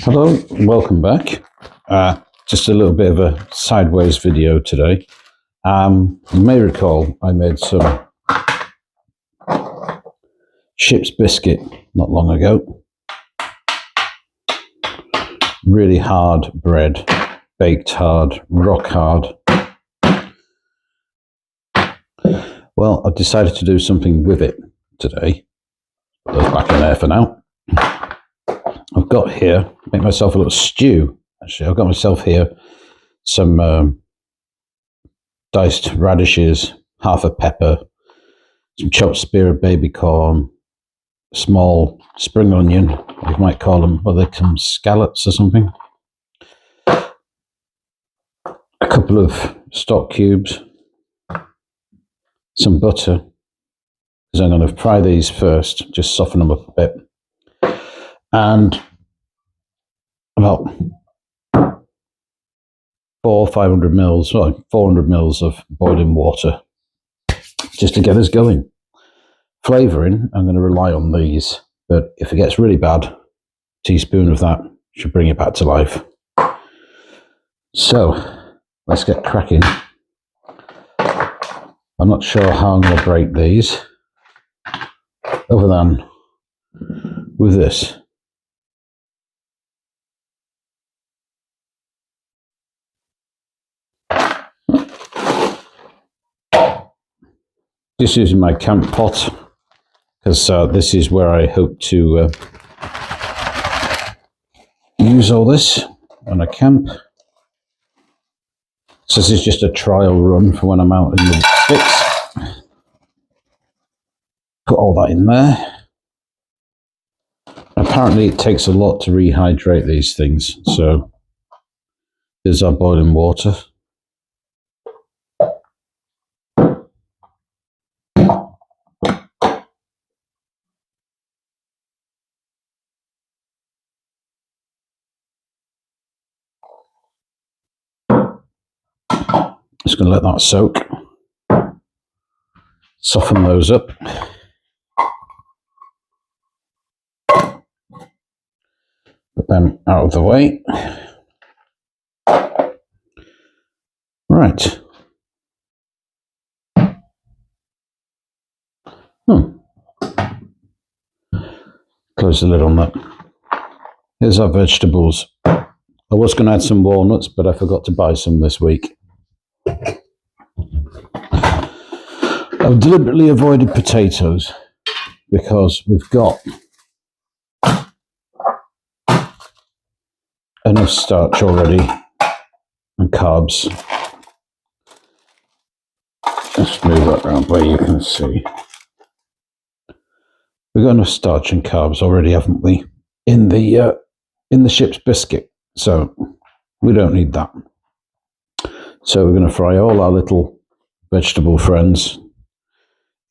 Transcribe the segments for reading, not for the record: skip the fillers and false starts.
Hello, welcome back. Just a little bit of a sideways video today. You may recall I made some ship's biscuit not long ago. Really hard bread, baked hard, rock hard. Well, I've decided to do something with it today. Put those back in there for now. I've got here, make myself a little stew. Actually, I've got myself here some diced radishes, half a pepper, some chopped spear of baby corn, small spring onion, you might call them, well, they come scallops or something. A couple of stock cubes, some butter, because I'm going to fry these first, just soften them up a bit. And about 400 or 500 mils, well, 400 mils of boiling water, just to get us going. Flavouring, I'm going to rely on these, but if it gets really bad, a teaspoon of that should bring it back to life. So, let's get cracking. I'm not sure how I'm going to break these, other than with this. Just using my camp pot, because this is where I hope to use all this on a camp. So this is just a trial run for when I'm out in the sticks. Put all that in there. Apparently it takes a lot to rehydrate these things, so here's our boiling water. Just going to let that soak, soften those up. Put them out of the way. Right. Close the lid on that. Here's our vegetables. I was going to add some walnuts, but I forgot to buy some this week. I've deliberately avoided potatoes because we've got enough starch already and carbs. Let's move that around where you can see. We've got enough starch and carbs already, haven't we, in the ship's biscuit? So we don't need that. So we're going to fry all our little vegetable friends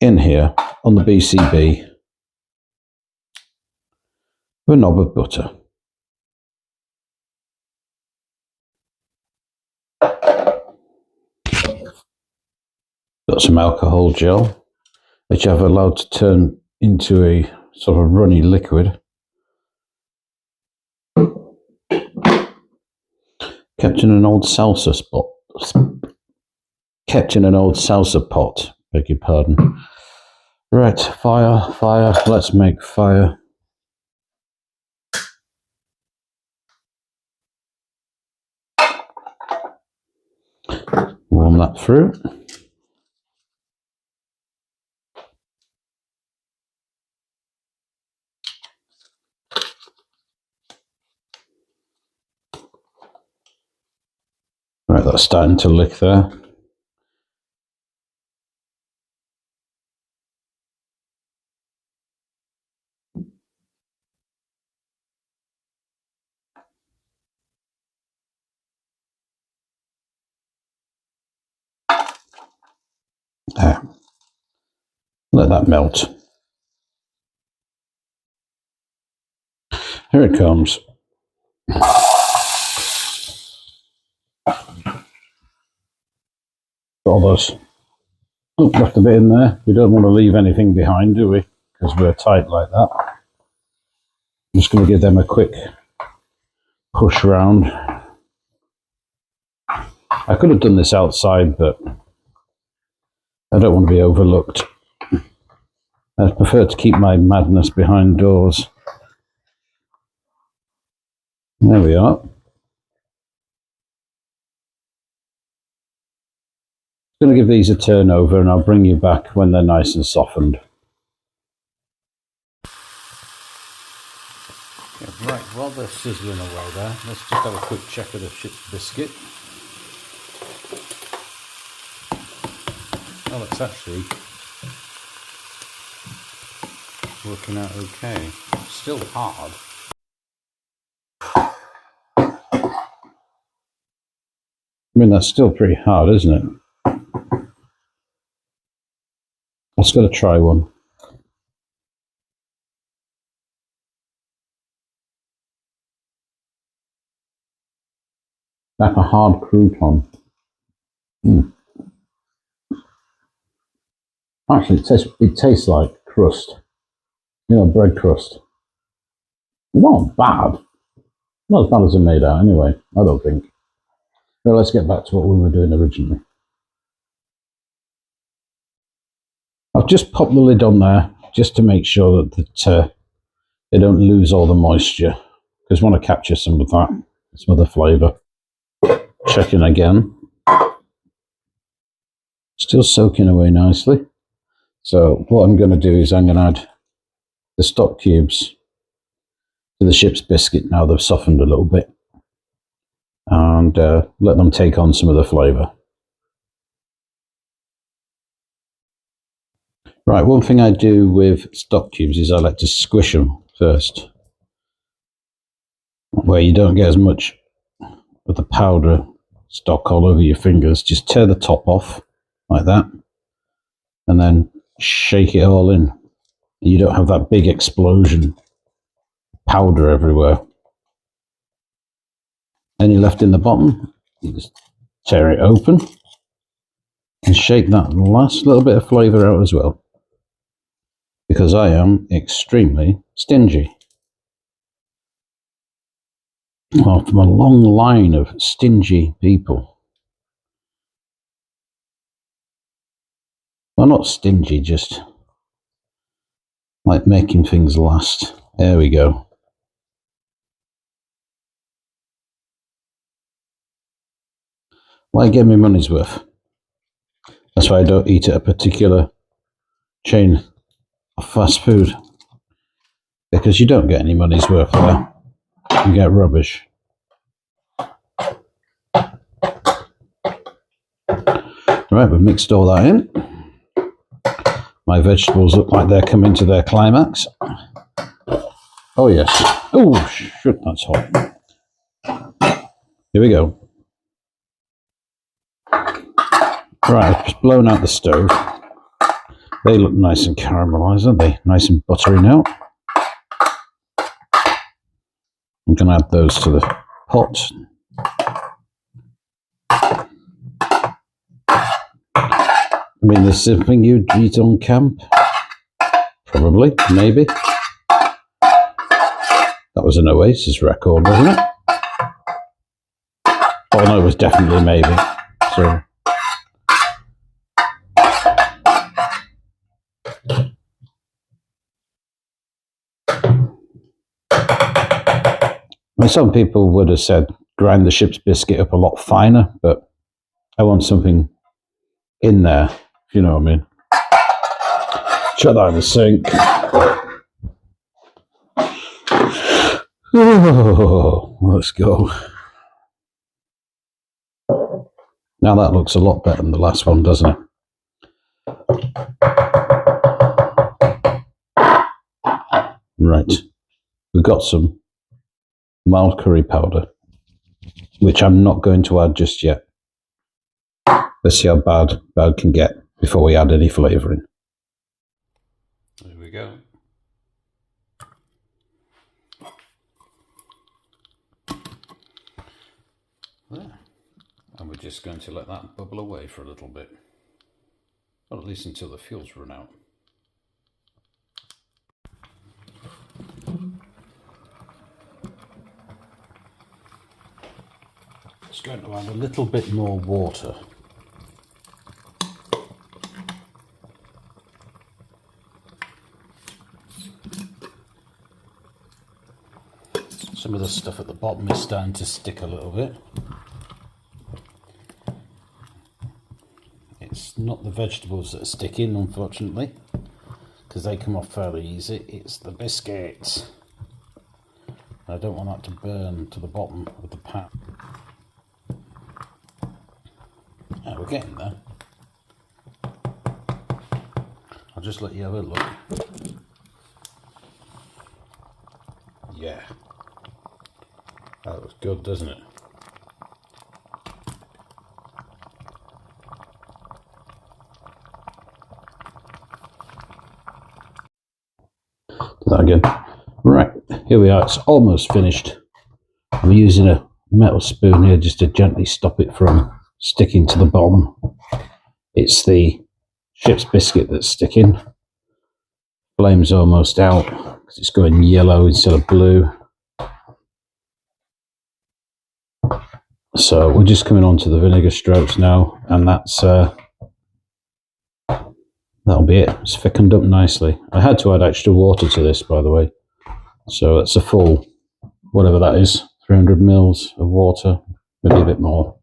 in here on the BCB with a knob of butter. Got some alcohol gel, which I've allowed to turn into a sort of runny liquid. Kept in an old salsa pot, beg your pardon. Right, fire, let's make fire. Warm that through. Right, that's starting to lick there. There. Let that melt. Here it comes. All those. Oh, left a bit in there. We don't want to leave anything behind, do we? Because we're tight like that. I'm just going to give them a quick push round. I could have done this outside, but I don't want to be overlooked. I prefer to keep my madness behind doors. There we are. I'm going to give these a turn over and I'll bring you back when they're nice and softened. Okay, right, while they're sizzling away there, let's just have a quick check of the ship's biscuit. Well, it's actually working out okay. Still hard. I mean, that's still pretty hard, isn't it? Let's go to try one. Like a hard crouton. Actually, it tastes like crust. You know, bread crust. Not bad. Not as bad as it made out, anyway. I don't think. Well, let's get back to what we were doing originally. I've just popped the lid on there just to make sure that they don't lose all the moisture, because I want to capture some of that, some of the flavour. Checking again. Still soaking away nicely. So what I'm going to do is I'm going to add the stock cubes to the ship's biscuit now they've softened a little bit, and let them take on some of the flavour. Right, one thing I do with stock cubes is I like to squish them first, where you don't get as much of the powder stock all over your fingers. Just tear the top off like that and then shake it all in. You don't have that big explosion, powder everywhere. Any left in the bottom, you just tear it open and shake that last little bit of flavour out as well, because I am extremely stingy. Well, from a long line of stingy people. Well, not stingy, just like making things last. There we go. Well, I get my money's worth. That's why I don't eat at a particular chain of fast food, because you don't get any money's worth there. You get rubbish. Right, we've mixed all that in. My vegetables look like they're coming to their climax. Oh yes. Oh, shit, that's hot. Here we go. Right, I've just blown out the stove. They look nice and caramelised, aren't they? Nice and buttery now. I'm going to add those to the pot. I mean, this is something you'd eat on camp? Probably, maybe. That was an Oasis record, wasn't it? Oh no, it was definitely maybe. So. I mean, some people would have said grind the ship's biscuit up a lot finer, but I want something in there, if you know what I mean. Chuck that in the sink. Oh, let's go. Now that looks a lot better than the last one, doesn't it? Right. We've got some mild curry powder, which I'm not going to add just yet. Let's see how bad can get before we add any flavouring. There we go. There. And we're just going to let that bubble away for a little bit. Or at least until the fuel's run out. going to add a little bit more water. Some of the stuff at the bottom is starting to stick a little bit. It's not the vegetables that are sticking, unfortunately, because they come off fairly easy. It's the biscuits. I don't want that to burn to the bottom of the pan. Oh, we're getting there. I'll just let you have a look. Yeah. That looks good, doesn't it? Do that again. Right, here we are. It's almost finished. I'm using a metal spoon here just to gently stop it from sticking to the bottom. It's the ship's biscuit that's sticking. Flame's almost out because it's going yellow instead of blue. So we're just coming on to the vinegar strokes now, and that'll be it. It's thickened up nicely. I had to add extra water to this, by the way. So it's a full, whatever that is, 300 mils of water, maybe a bit more.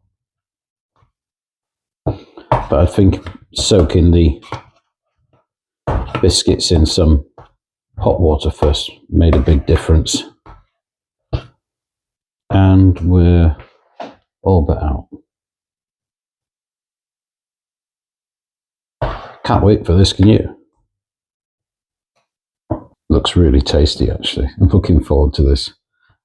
But I think soaking the biscuits in some hot water first made a big difference. And we're all but out. Can't wait for this, can you? Looks really tasty, actually. I'm looking forward to this.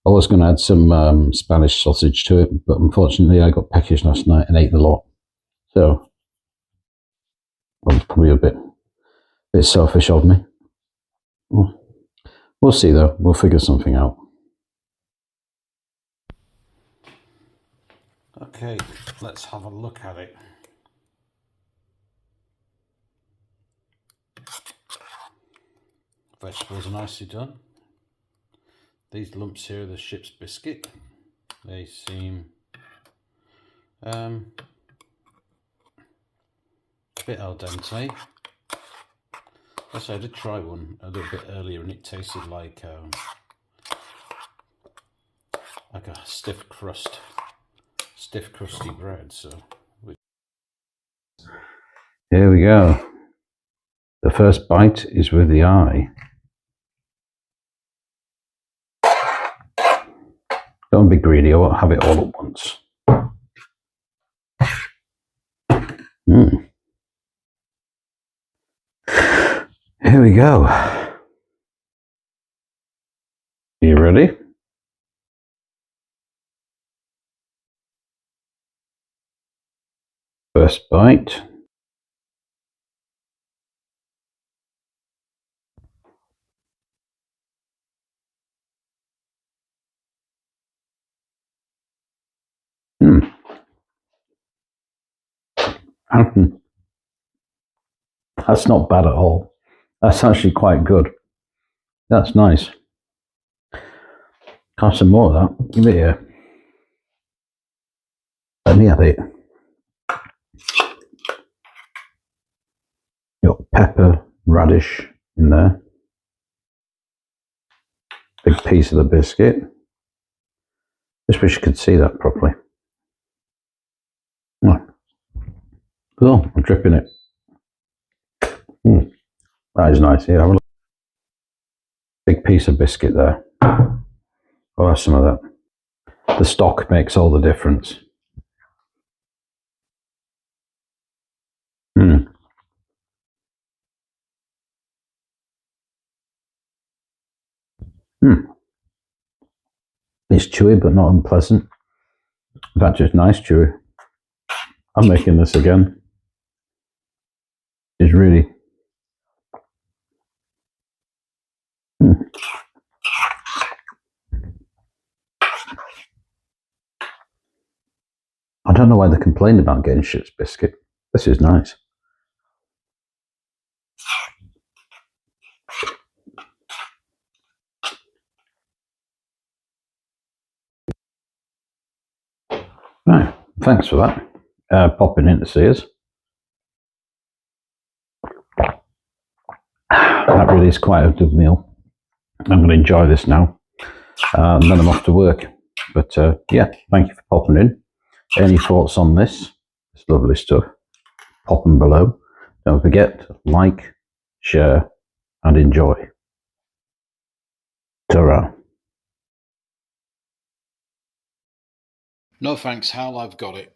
I was going to add some Spanish sausage to it, but unfortunately I got peckish last night and ate the lot. So, well, probably a bit selfish of me. We'll see though, we'll figure something out. Okay, let's have a look at it. Vegetables are nicely done. These lumps here are the ship's biscuit. They seem a bit al dente. Yes, I did try one a little bit earlier and it tasted like a stiff crusty bread. So here we go. The first bite is with the eye. Don't be greedy, I won't have it all at once. Here we go. Are you ready? First bite. That's not bad at all. That's actually quite good. That's nice. Have some more of that. Give it here. Let me have it. Got pepper, radish in there. Big piece of the biscuit. Just wish you could see that properly. Oh, I'm dripping it. That is nice. Yeah, have a look. Big piece of biscuit there. I'll have some of that. The stock makes all the difference. It's chewy but not unpleasant. In fact, it's nice chewy. I'm making this again. It's really... I don't know why they complained about getting shit's biscuit. This is nice. No, thanks for that. Popping in to see us. That really is quite a good meal. I'm going to enjoy this now. And then I'm off to work. But yeah, thank you for popping in. Any thoughts on this? It's lovely stuff. Pop them below. Don't forget, like, share, and enjoy. Ta-ra. No thanks, Hal, I've got it.